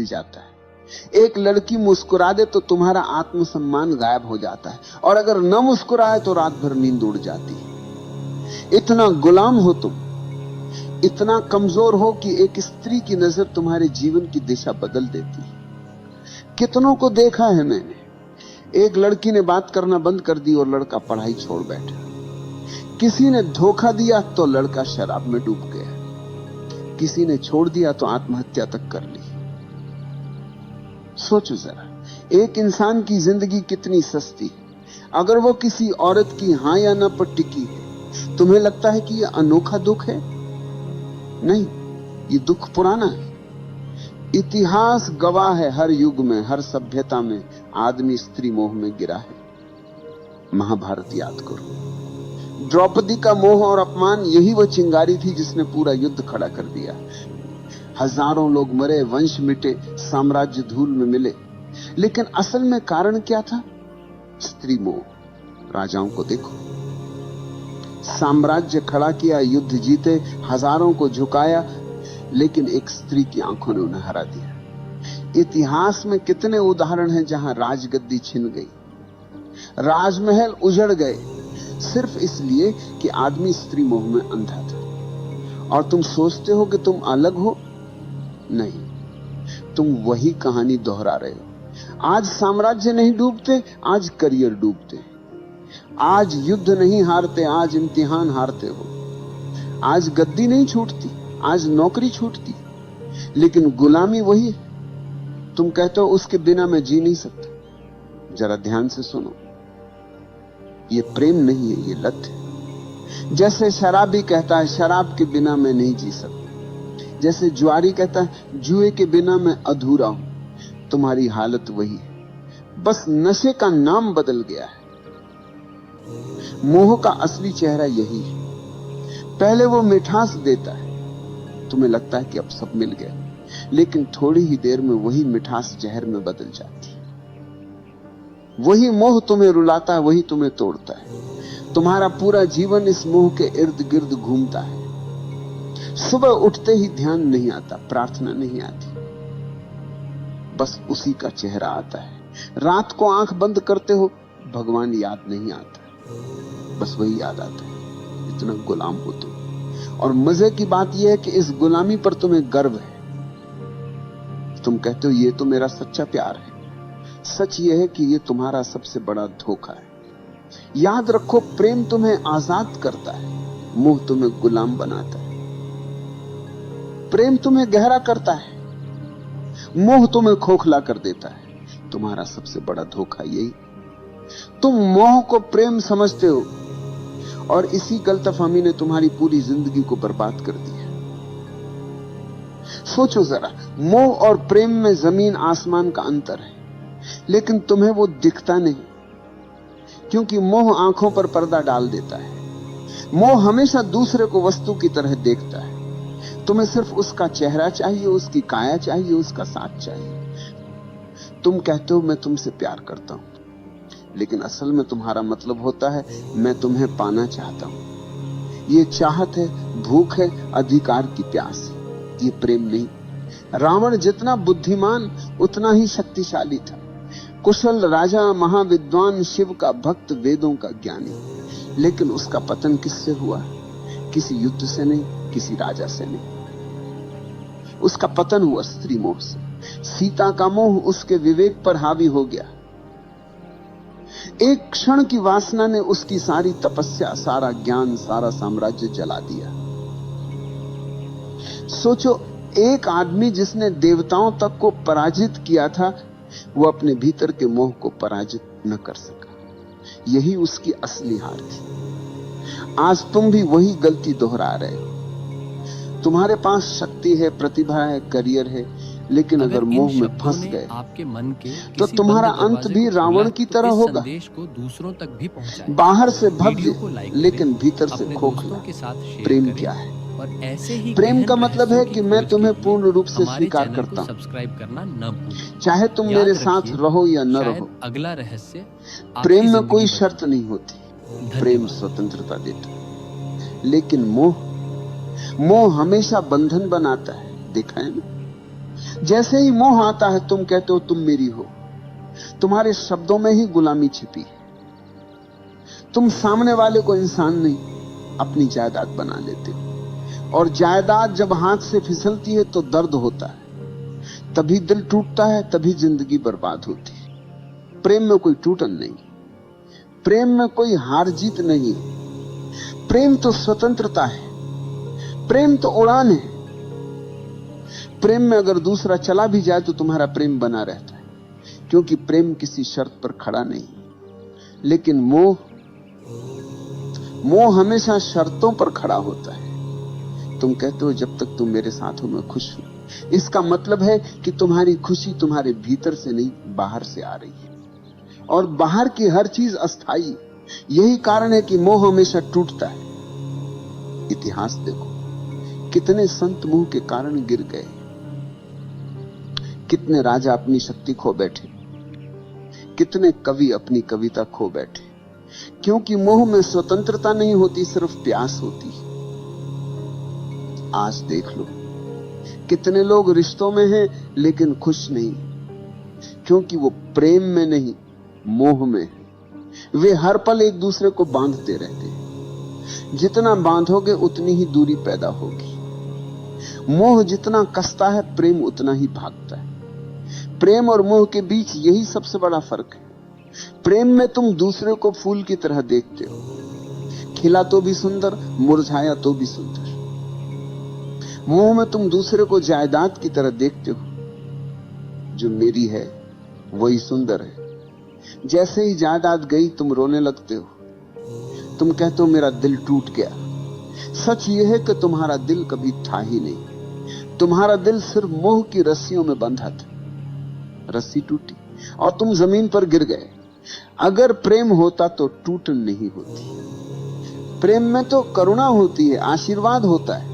हिल जाता है। एक लड़की मुस्कुरा दे तो तुम्हारा आत्मसम्मान गायब हो जाता है, और अगर न मुस्कुराए तो रात भर नींद उड़ जाती है। इतना गुलाम हो तुम, इतना कमजोर हो कि एक स्त्री की नजर तुम्हारे जीवन की दिशा बदल देती है। कितनों को देखा है मैंने, एक लड़की ने बात करना बंद कर दी और लड़का पढ़ाई छोड़ बैठा। किसी ने धोखा दिया तो लड़का शराब में डूब गया, किसी ने छोड़ दिया तो आत्महत्या तक कर ली। सोचो जरा, एक इंसान की जिंदगी कितनी सस्ती है। अगर वो किसी औरत की हां या ना पर टिकी है, तुम्हें लगता है कि यह अनोखा दुख है? नहीं, ये दुख पुराना है। इतिहास गवाह है, हर युग में, हर सभ्यता में आदमी स्त्री मोह में गिरा है। महाभारत याद करो, द्रौपदी का मोह और अपमान, यही वो चिंगारी थी जिसने पूरा युद्ध खड़ा कर दिया। हजारों लोग मरे, वंश मिटे, साम्राज्य धूल में मिले, लेकिन असल में कारण क्या था? स्त्री मोह। राजाओं को देखो, साम्राज्य खड़ा किया, युद्ध जीते, हजारों को झुकाया, लेकिन एक स्त्री की आंखों ने उन्हें हरा दिया। इतिहास में कितने उदाहरण हैं जहां राजगद्दी छिन गई, राजमहल उजड़ गए, सिर्फ इसलिए कि आदमी स्त्री मोह में अंधा था। और तुम सोचते हो कि तुम अलग हो? नहीं, तुम वही कहानी दोहरा रहे हो। आज साम्राज्य नहीं डूबते, आज करियर डूबते। आज युद्ध नहीं हारते, आज इम्तिहान हारते हो। आज गद्दी नहीं छूटती, आज नौकरी छूटती, लेकिन गुलामी वही है। तुम कहते हो उसके बिना मैं जी नहीं सकता। जरा ध्यान से सुनो, ये प्रेम नहीं है, ये लत है। जैसे शराबी कहता है शराब के बिना मैं नहीं जी सकता, जैसे जुआरी कहता है जुए के बिना मैं अधूरा हूं, तुम्हारी हालत वही है, बस नशे का नाम बदल गया है। मोह का असली चेहरा यही है। पहले वो मिठास देता है, तुम्हें लगता है कि अब सब मिल गया, लेकिन थोड़ी ही देर में वही मिठास जहर में बदल जाती है। वही मोह तुम्हें रुलाता है, वही तुम्हें तोड़ता है। तुम्हारा पूरा जीवन इस मोह के इर्द गिर्द घूमता है। सुबह उठते ही ध्यान नहीं आता, प्रार्थना नहीं आती, बस उसी का चेहरा आता है। रात को आंख बंद करते हो, भगवान याद नहीं आता, बस वही याद आता है। इतना गुलाम हो तुम। और मजे की बात यह है कि इस गुलामी पर तुम्हें गर्व है। तुम कहते हो ये तो मेरा सच्चा प्यार है। सच यह है कि ये तुम्हारा सबसे बड़ा धोखा है। याद रखो, प्रेम तुम्हें आजाद करता है, मोह तुम्हें गुलाम बनाता है। प्रेम तुम्हें गहरा करता है, मोह तुम्हें खोखला कर देता है। तुम्हारा सबसे बड़ा धोखा यही, तुम मोह को प्रेम समझते हो, और इसी गलतफहमी ने तुम्हारी पूरी जिंदगी को बर्बाद कर दिया। सोचो जरा, मोह और प्रेम में जमीन आसमान का अंतर है, लेकिन तुम्हें वो दिखता नहीं, क्योंकि मोह आंखों पर पर्दा डाल देता है। मोह हमेशा दूसरे को वस्तु की तरह देखता है। तुम्हें सिर्फ उसका चेहरा चाहिए, उसकी काया चाहिए, उसका साथ चाहिए। तुम कहते हो मैं तुमसे प्यार करता हूं, लेकिन असल में तुम्हारा मतलब होता है मैं तुम्हें पाना चाहता हूं। ये चाहत है, भूख है, अधिकार की प्यास है, ये प्रेम नहीं। रावण जितना बुद्धिमान उतना ही शक्तिशाली था। कुशल राजा, महाविद्वान, शिव का भक्त, वेदों का ज्ञानी, लेकिन उसका पतन किससे हुआ? किसी युद्ध से नहीं, किसी राजा से नहीं। उसका पतन हुआ स्त्री मोह से। सीता का मोह उसके विवेक पर हावी हो गया। एक क्षण की वासना ने उसकी सारी तपस्या, सारा ज्ञान, सारा साम्राज्य जला दिया। सोचो, एक आदमी जिसने देवताओं तक को पराजित किया था, वो अपने भीतर के मोह को पराजित न कर सका। यही उसकी असली हार थी। आज तुम भी वही गलती दोहरा रहे हो। तुम्हारे पास शक्ति है, प्रतिभा है, करियर है, लेकिन अगर मोह में फंस गए आपके मन के तो तुम्हारा अंत भी रावण की तरह होगा। संदेश को दूसरों तक भी पहुंचाएं। बाहर से भव्य, लेकिन भीतर से खोखला। प्रेम क्या है? और ऐसे ही प्रेम का मतलब है कि मैं तुम्हें पूर्ण रूप से स्वीकार करता हूं। सब्सक्राइब करना न भूलें, चाहे तुम मेरे साथ रहो या न रहो। अगला रहस्य, प्रेम में कोई शर्त नहीं होती। प्रेम स्वतंत्रता देता, लेकिन मोह हमेशा बंधन बनाता है। देखा है ना? जैसे ही मोह आता है तुम कहते हो तुम मेरी हो। तुम्हारे शब्दों में ही गुलामी छिपी है। तुम सामने वाले को इंसान नहीं अपनी जायदाद बना लेते हो, और जायदाद जब हाथ से फिसलती है तो दर्द होता है, तभी दिल टूटता है, तभी जिंदगी बर्बाद होती है। प्रेम में कोई टूटन नहीं, प्रेम में कोई हार जीत नहीं। प्रेम तो स्वतंत्रता है, प्रेम तो उड़ान है। प्रेम में अगर दूसरा चला भी जाए तो तुम्हारा प्रेम बना रहता है, क्योंकि प्रेम किसी शर्त पर खड़ा नहीं। लेकिन मोह हमेशा शर्तों पर खड़ा होता है। तुम कहते हो जब तक तुम मेरे साथ हो मैं खुश हूं। इसका मतलब है कि तुम्हारी खुशी तुम्हारे भीतर से नहीं, बाहर से आ रही है, और बाहर की हर चीज अस्थाई। यही कारण है कि मोह हमेशा टूटता है। इतिहास देखो, कितने संत मोह के कारण गिर गए, कितने राजा अपनी शक्ति खो बैठे, कितने कवि अपनी कविता खो बैठे, क्योंकि मोह में स्वतंत्रता नहीं होती, सिर्फ प्यास होती है। आज देख लो, कितने लोग रिश्तों में हैं लेकिन खुश नहीं, क्योंकि वो प्रेम में नहीं, मोह में है। वे हर पल एक दूसरे को बांधते रहते हैं। जितना बांधोगे उतनी ही दूरी पैदा होगी। मोह जितना कसता है, प्रेम उतना ही भागता है। प्रेम और मोह के बीच यही सबसे बड़ा फर्क है। प्रेम में तुम दूसरे को फूल की तरह देखते हो, खिला तो भी सुंदर, मुरझाया तो भी सुंदर। मोह में तुम दूसरे को जायदाद की तरह देखते हो, जो मेरी है वही सुंदर है। जैसे ही जायदाद गई तुम रोने लगते हो, तुम कहते हो मेरा दिल टूट गया। सच यह है कि तुम्हारा दिल कभी था ही नहीं। तुम्हारा दिल सिर्फ मोह की रस्सियों में बंधा था। रस्सी टूटी और तुम जमीन पर गिर गए। अगर प्रेम होता तो टूटन नहीं होती। प्रेम में तो करुणा होती है, आशीर्वाद होता है।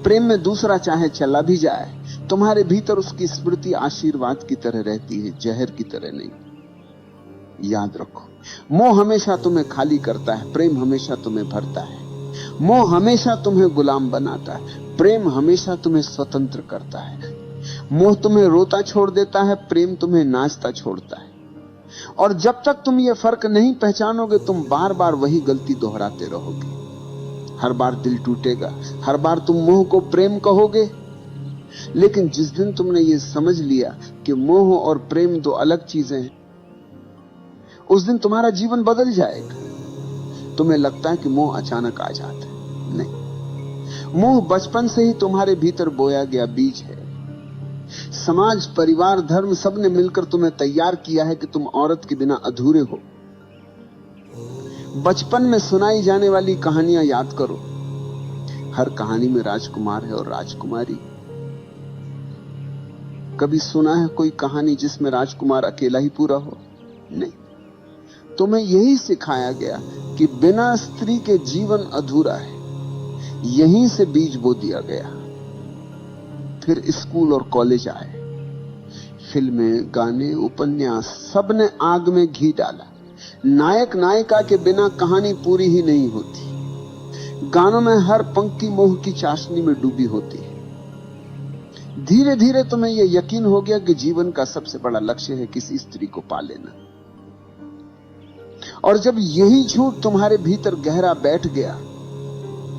प्रेम में दूसरा चाहे चला भी जाए, तुम्हारे भीतर उसकी स्मृति आशीर्वाद की तरह रहती है, जहर की तरह नहीं। याद रखो, मोह हमेशा तुम्हें खाली करता है, प्रेम हमेशा तुम्हें भरता है। मोह हमेशा तुम्हें गुलाम बनाता है, प्रेम हमेशा तुम्हें स्वतंत्र करता है। मोह तुम्हें रोता छोड़ देता है, प्रेम तुम्हें नाचता छोड़ता है। और जब तक तुम ये फर्क नहीं पहचानोगे, तुम बार बार वही गलती दोहराते रहोगे। हर बार दिल टूटेगा, हर बार तुम मोह को प्रेम कहोगे। लेकिन जिस दिन तुमने ये समझ लिया कि मोह और प्रेम दो अलग चीजें हैं, उस दिन तुम्हारा जीवन बदल जाएगा। तुम्हें लगता है कि मोह अचानक आ जाता है, नहीं। मोह बचपन से ही तुम्हारे भीतर बोया गया बीज है। समाज, परिवार, धर्म सबने मिलकर तुम्हें तैयार किया है कि तुम औरत के बिना अधूरे हो। बचपन में सुनाई जाने वाली कहानियां याद करो। हर कहानी में राजकुमार है और राजकुमारी। कभी सुना है कोई कहानी जिसमें राजकुमार अकेला ही पूरा हो? नहीं। तुम्हें यही सिखाया गया कि बिना स्त्री के जीवन अधूरा है। यहीं से बीज बो दिया गया। फिर स्कूल और कॉलेज आए, फिल्में, गाने, उपन्यास, सबने आग में घी डाला। नायक नायिका के बिना कहानी पूरी ही नहीं होती। गानों में हर पंक्ति मोह की चाशनी में डूबी होती है। धीरे धीरे तुम्हें यह यकीन हो गया कि जीवन का सबसे बड़ा लक्ष्य है किसी स्त्री को पा लेना। और जब यही झूठ तुम्हारे भीतर गहरा बैठ गया,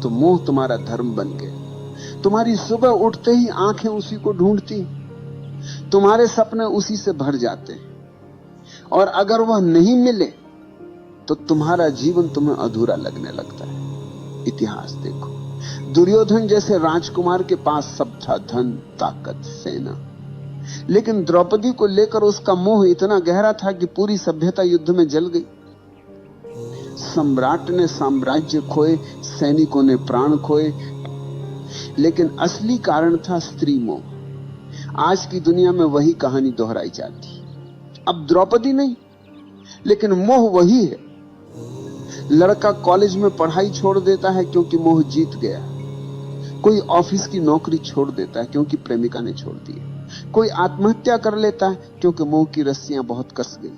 तो मोह तुम्हारा धर्म बन गया। तुम्हारी सुबह उठते ही आंखें उसी को ढूंढती, तुम्हारे सपने उसी से भर जाते हैं। और अगर वह नहीं मिले तो तुम्हारा जीवन तुम्हें अधूरा लगने लगता है। इतिहास देखो, दुर्योधन जैसे राजकुमार के पास सब था, धन, ताकत, सेना, लेकिन द्रौपदी को लेकर उसका मोह इतना गहरा था कि पूरी सभ्यता युद्ध में जल गई। सम्राट ने साम्राज्य खोए, सैनिकों ने प्राण खोए, लेकिन असली कारण था स्त्री मोह। आज की दुनिया में वही कहानी दोहराई जाती। अब द्रौपदी नहीं, लेकिन मोह वही है। लड़का कॉलेज में पढ़ाई छोड़ देता है क्योंकि मोह जीत गया। कोई ऑफिस की नौकरी छोड़ देता है क्योंकि प्रेमिका ने छोड़ दी। कोई आत्महत्या कर लेता है क्योंकि मोह की रस्सियां बहुत कस गई।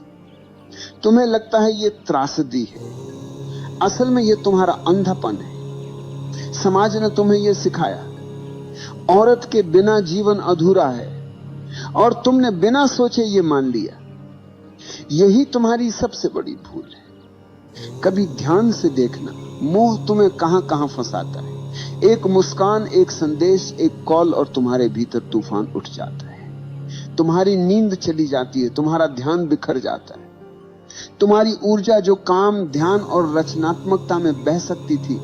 तुम्हें लगता है ये त्रासदी है, असल में ये तुम्हारा अंधापन है। समाज ने तुम्हें यह सिखाया, औरत के बिना जीवन अधूरा है, और तुमने बिना सोचे ये मान लिया। यही तुम्हारी सबसे बड़ी भूल है। कभी ध्यान से देखना, मोह तुम्हें कहां कहां फंसाता है। एक मुस्कान, एक संदेश, एक कॉल, और तुम्हारे भीतर तूफान उठ जाता है। तुम्हारी नींद चली जाती है, तुम्हारा ध्यान बिखर जाता है। तुम्हारी ऊर्जा जो काम, ध्यान और रचनात्मकता में बह सकती थी,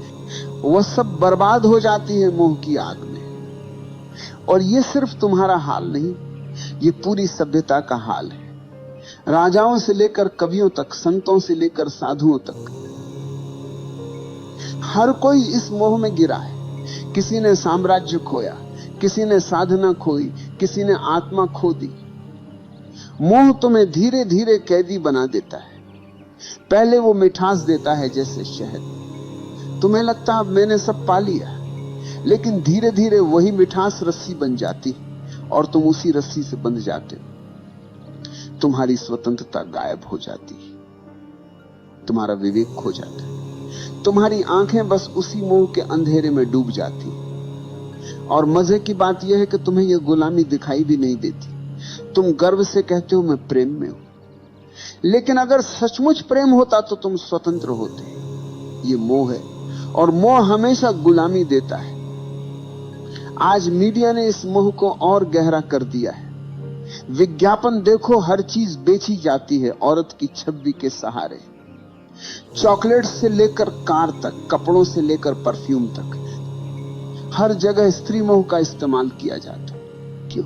वह सब बर्बाद हो जाती है मोह की आग में। और यह सिर्फ तुम्हारा हाल नहीं, ये पूरी सभ्यता का हाल है। राजाओं से लेकर कवियों तक, संतों से लेकर साधुओं तक, हर कोई इस मोह में गिरा है। किसी ने साम्राज्य खोया, किसी ने साधना खोई, किसी ने आत्मा खो दी। मोह तुम्हें धीरे धीरे कैदी बना देता है। पहले वो मिठास देता है जैसे शहद। तुम्हें लगता है मैंने सब पा लिया, लेकिन धीरे धीरे वही मिठास रस्सी बन जाती और तुम उसी रस्सी से बंध जाते हो। तुम्हारी स्वतंत्रता गायब हो जाती है, तुम्हारा विवेक खो जाता है, तुम्हारी आंखें बस उसी मोह के अंधेरे में डूब जाती। और मजे की बात यह है कि तुम्हें यह गुलामी दिखाई भी नहीं देती। तुम गर्व से कहते हो मैं प्रेम में हूं, लेकिन अगर सचमुच प्रेम होता तो तुम स्वतंत्र होते। ये मोह है, और मोह हमेशा गुलामी देता है। आज मीडिया ने इस मोह को और गहरा कर दिया है। विज्ञापन देखो, हर चीज बेची जाती है औरत की छवि के सहारे। चॉकलेट से लेकर कार तक, कपड़ों से लेकर परफ्यूम तक, हर जगह स्त्री मोह का इस्तेमाल किया जाता है। क्यों?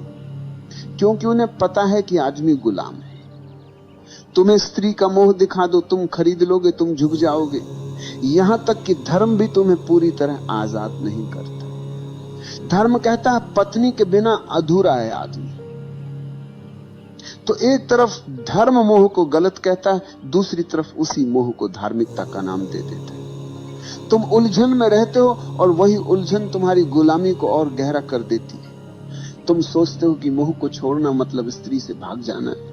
क्योंकि उन्हें पता है कि आदमी गुलाम है। तुम्हें स्त्री का मोह दिखा दो, तुम खरीद लोगे, तुम झुक जाओगे। यहां तक कि धर्म भी तुम्हें पूरी तरह आजाद नहीं करता। धर्म कहता है पत्नी के बिना अधूरा है आदमी। तो एक तरफ धर्म मोह को गलत कहता है, दूसरी तरफ उसी मोह को धार्मिकता का नाम दे देता है। तुम उलझन में रहते हो, और वही उलझन तुम्हारी गुलामी को और गहरा कर देती है। तुम सोचते हो कि मोह को छोड़ना मतलब स्त्री से भाग जाना है,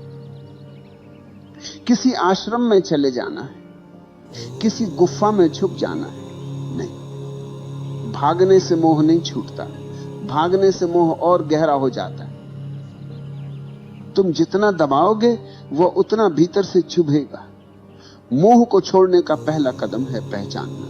किसी आश्रम में चले जाना है, किसी गुफा में छुप जाना है। नहीं, भागने से मोह नहीं छूटता, भागने से मोह और गहरा हो जाता है। तुम जितना दबाओगे वह उतना भीतर से चुभेगा। मोह को छोड़ने का पहला कदम है पहचानना।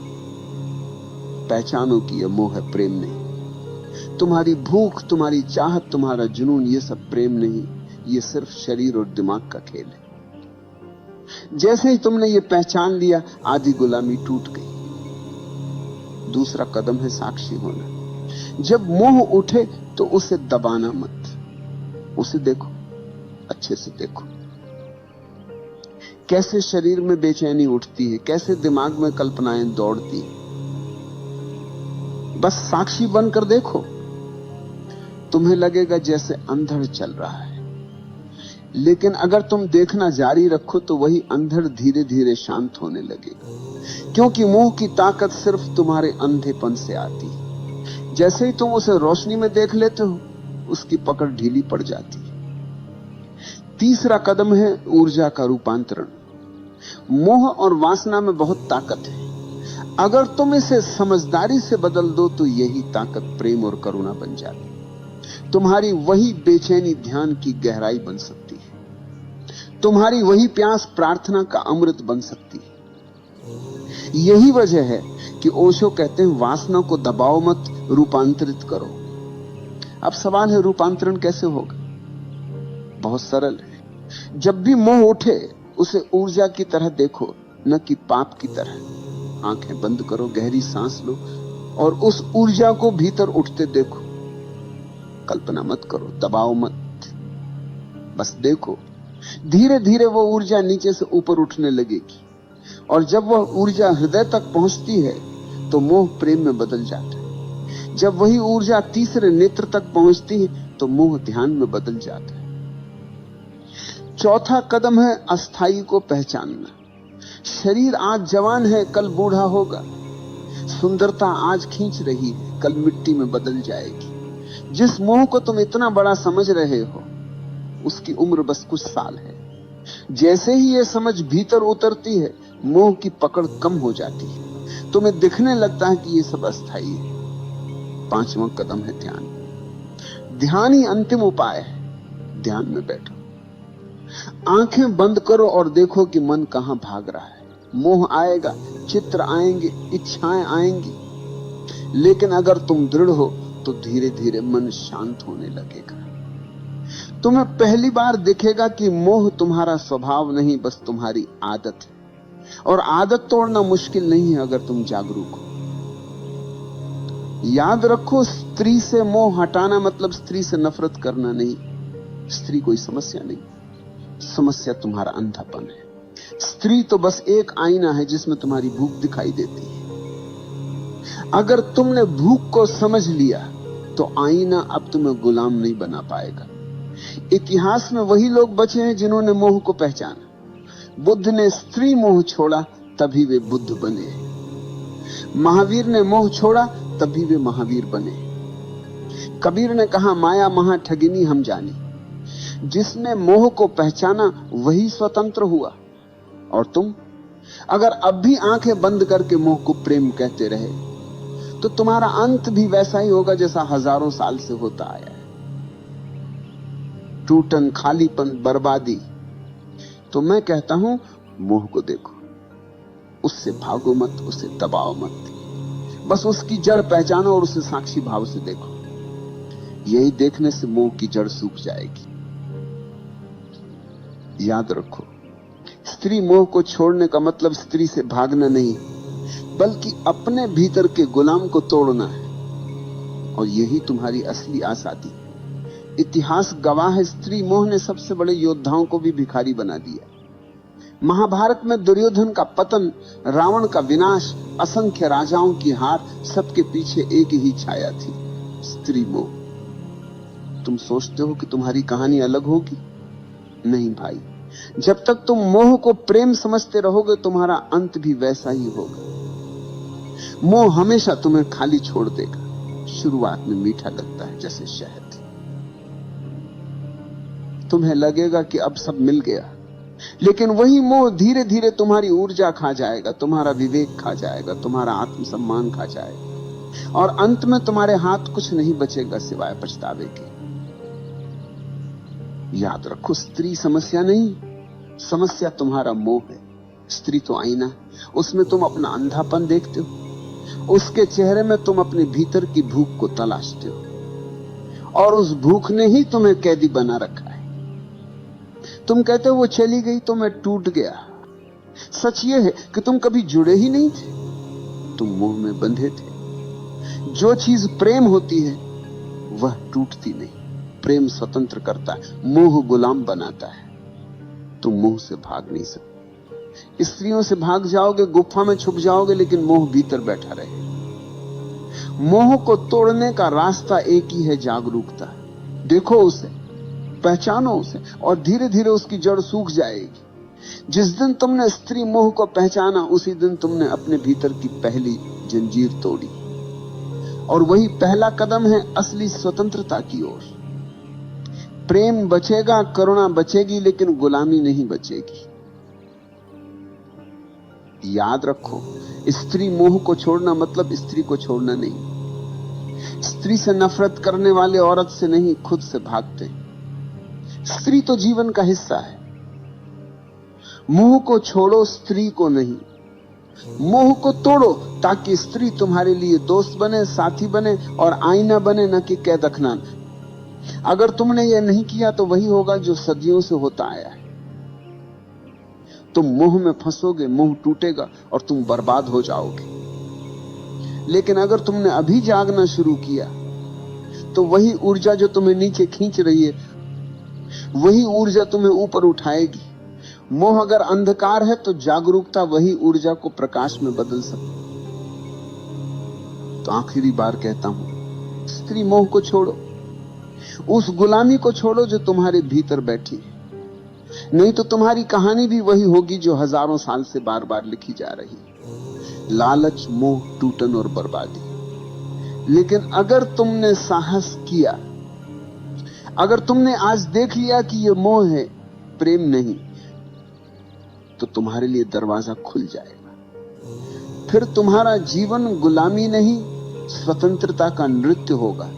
पहचानो कि यह मोह है, प्रेम नहीं। तुम्हारी भूख, तुम्हारी चाहत, तुम्हारा जुनून, यह सब प्रेम नहीं, यह सिर्फ शरीर और दिमाग का खेल है। जैसे ही तुमने ये पहचान लिया, आधी गुलामी टूट गई। दूसरा कदम है साक्षी होना। जब मोह उठे तो उसे दबाना मत, उसे देखो, अच्छे से देखो। कैसे शरीर में बेचैनी उठती है, कैसे दिमाग में कल्पनाएं दौड़ती है। बस साक्षी बनकर देखो। तुम्हें लगेगा जैसे अंधड़ चल रहा है, लेकिन अगर तुम देखना जारी रखो तो वही अंधड़ धीरे धीरे शांत होने लगेगा। क्योंकि मोह की ताकत सिर्फ तुम्हारे अंधेपन से आती है। जैसे ही तुम उसे रोशनी में देख लेते हो, उसकी पकड़ ढीली पड़ जाती है। तीसरा कदम है ऊर्जा का रूपांतरण। मोह और वासना में बहुत ताकत है। अगर तुम इसे समझदारी से बदल दो तो यही ताकत प्रेम और करुणा बन जाती। तुम्हारी वही बेचैनी ध्यान की गहराई बन सकती है। तुम्हारी वही प्यास प्रार्थना का अमृत बन सकती है। यही वजह है कि ओशो कहते हैं वासना को दबाओ मत, रूपांतरित करो। अब सवाल है रूपांतरण कैसे होगा? बहुत सरल है। जब भी मोह उठे उसे ऊर्जा की तरह देखो, न कि पाप की तरह। आंखें बंद करो, गहरी सांस लो और उस ऊर्जा को भीतर उठते देखो। कल्पना मत करो, दबाओ मत, बस देखो। धीरे धीरे वो ऊर्जा नीचे से ऊपर उठने लगेगी, और जब वह ऊर्जा हृदय तक पहुंचती है तो मोह प्रेम में बदल जाता है। जब वही ऊर्जा तीसरे नेत्र तक पहुंचती है तो मोह ध्यान में बदल जाता है। चौथा कदम है अस्थाई को पहचानना। शरीर आज जवान है, कल बूढ़ा होगा। सुंदरता आज खींच रही है, कल मिट्टी में बदल जाएगी। जिस मोह को तुम इतना बड़ा समझ रहे हो, उसकी उम्र बस कुछ साल है। जैसे ही यह समझ भीतर उतरती है, मोह की पकड़ कम हो जाती है। तुम्हें दिखने लगता है कि यह सब अस्थाई है। पांचवा कदम है ध्यान। ध्यान ही अंतिम उपाय है। ध्यान में बैठो, आंखें बंद करो और देखो कि मन कहां भाग रहा है। मोह आएगा, चित्र आएंगे, इच्छाएं आएंगी, लेकिन अगर तुम दृढ़ हो तो धीरे धीरे मन शांत होने लगेगा। तुम्हें पहली बार दिखेगा कि मोह तुम्हारा स्वभाव नहीं, बस तुम्हारी आदत है। और आदत तोड़ना मुश्किल नहीं है अगर तुम जागरूक हो। याद रखो, स्त्री से मोह हटाना मतलब स्त्री से नफरत करना नहीं। स्त्री कोई समस्या नहीं, समस्या तुम्हारा अंधापन है। स्त्री तो बस एक आईना है जिसमें तुम्हारी भूख दिखाई देती है। अगर तुमने भूख को समझ लिया तो आईना अब तुम्हें गुलाम नहीं बना पाएगा। इतिहास में वही लोग बचे हैं जिन्होंने मोह को पहचाना। बुद्ध ने स्त्री मोह छोड़ा, तभी वे बुद्ध बने। महावीर ने मोह छोड़ा, तभी वे महावीर बने। कबीर ने कहा, माया महा ठगिनी हम जानी। जिसने मोह को पहचाना वही स्वतंत्र हुआ। और तुम अगर अब भी आंखें बंद करके मोह को प्रेम कहते रहे तो तुम्हारा अंत भी वैसा ही होगा जैसा हजारों साल से होता आया है। टूटन, खालीपन, बर्बादी। तो मैं कहता हूं, मोह को देखो, उससे भागो मत, उसे दबाओ मत, बस उसकी जड़ पहचानो और उसे साक्षी भाव से देखो। यही देखने से मोह की जड़ सूख जाएगी। याद रखो, स्त्री मोह को छोड़ने का मतलब स्त्री से भागना नहीं, बल्कि अपने भीतर के गुलाम को तोड़ना है। और यही तुम्हारी असली आजादी। इतिहास गवाह है, स्त्री मोह ने सबसे बड़े योद्धाओं को भी भिखारी बना दिया। महाभारत में दुर्योधन का पतन, रावण का विनाश, असंख्य राजाओं की हार, सबके पीछे एक ही छाया थी, स्त्री मोह। तुम सोचते हो कि तुम्हारी कहानी अलग होगी? नहीं भाई, जब तक तुम मोह को प्रेम समझते रहोगे तुम्हारा अंत भी वैसा ही होगा। मोह हमेशा तुम्हें खाली छोड़ देगा। शुरुआत में मीठा लगता है जैसे शहद। तुम्हें लगेगा कि अब सब मिल गया, लेकिन वही मोह धीरे धीरे तुम्हारी ऊर्जा खा जाएगा, तुम्हारा विवेक खा जाएगा, तुम्हारा आत्मसम्मान खा जाएगा, और अंत में तुम्हारे हाथ कुछ नहीं बचेगा सिवाय पछतावे के। याद रखो, स्त्री समस्या नहीं, समस्या तुम्हारा मोह है। स्त्री तो आईना, उसमें तुम अपना अंधापन देखते हो, उसके चेहरे में तुम अपने भीतर की भूख को तलाशते हो, और उस भूख ने ही तुम्हें कैदी बना रखा है। तुम कहते हो वो चली गई तो मैं टूट गया। सच ये है कि तुम कभी जुड़े ही नहीं थे, तुम मोह में बंधे थे। जो चीज प्रेम होती है वह टूटती नहीं। प्रेम स्वतंत्र करता है, मोह गुलाम बनाता है। तुम मोह से भाग नहीं सकते। स्त्रियों से भाग जाओगे, गुफा में छुप जाओगे, लेकिन मोह भीतर बैठा रहे। मोह को तोड़ने का रास्ता एक ही है, जागरूकता। देखो उसे, पहचानो उसे, और धीरे धीरे उसकी जड़ सूख जाएगी। जिस दिन तुमने स्त्री मोह को पहचाना, उसी दिन तुमने अपने भीतर की पहली जंजीर तोड़ी, और वही पहला कदम है असली स्वतंत्रता की ओर। प्रेम बचेगा, करुणा बचेगी, लेकिन गुलामी नहीं बचेगी। याद रखो, स्त्री मोह को छोड़ना मतलब स्त्री को छोड़ना नहीं। स्त्री से नफरत करने वाले औरत से नहीं, खुद से भागते। स्त्री तो जीवन का हिस्सा है। मोह को छोड़ो, स्त्री को नहीं। मोह को तोड़ो ताकि स्त्री तुम्हारे लिए दोस्त बने, साथी बने और आईना बने, न कि कैदखना। अगर तुमने यह नहीं किया तो वही होगा जो सदियों से होता आया है। तुम मोह में फंसोगे, मोह टूटेगा और तुम बर्बाद हो जाओगे। लेकिन अगर तुमने अभी जागना शुरू किया तो वही ऊर्जा जो तुम्हें नीचे खींच रही है, वही ऊर्जा तुम्हें ऊपर उठाएगी। मोह अगर अंधकार है तो जागरूकता वही ऊर्जा को प्रकाश में बदल सकती। तो आखिरी बार कहता हूं, स्त्री मोह को छोड़ो, उस गुलामी को छोड़ो जो तुम्हारे भीतर बैठी है। नहीं तो तुम्हारी कहानी भी वही होगी जो हजारों साल से बार बार लिखी जा रही है, लालच, मोह, टूटन और बर्बादी। लेकिन अगर तुमने साहस किया, अगर तुमने आज देख लिया कि यह मोह है, प्रेम नहीं, तो तुम्हारे लिए दरवाजा खुल जाएगा। फिर तुम्हारा जीवन गुलामी नहीं, स्वतंत्रता का नृत्य होगा।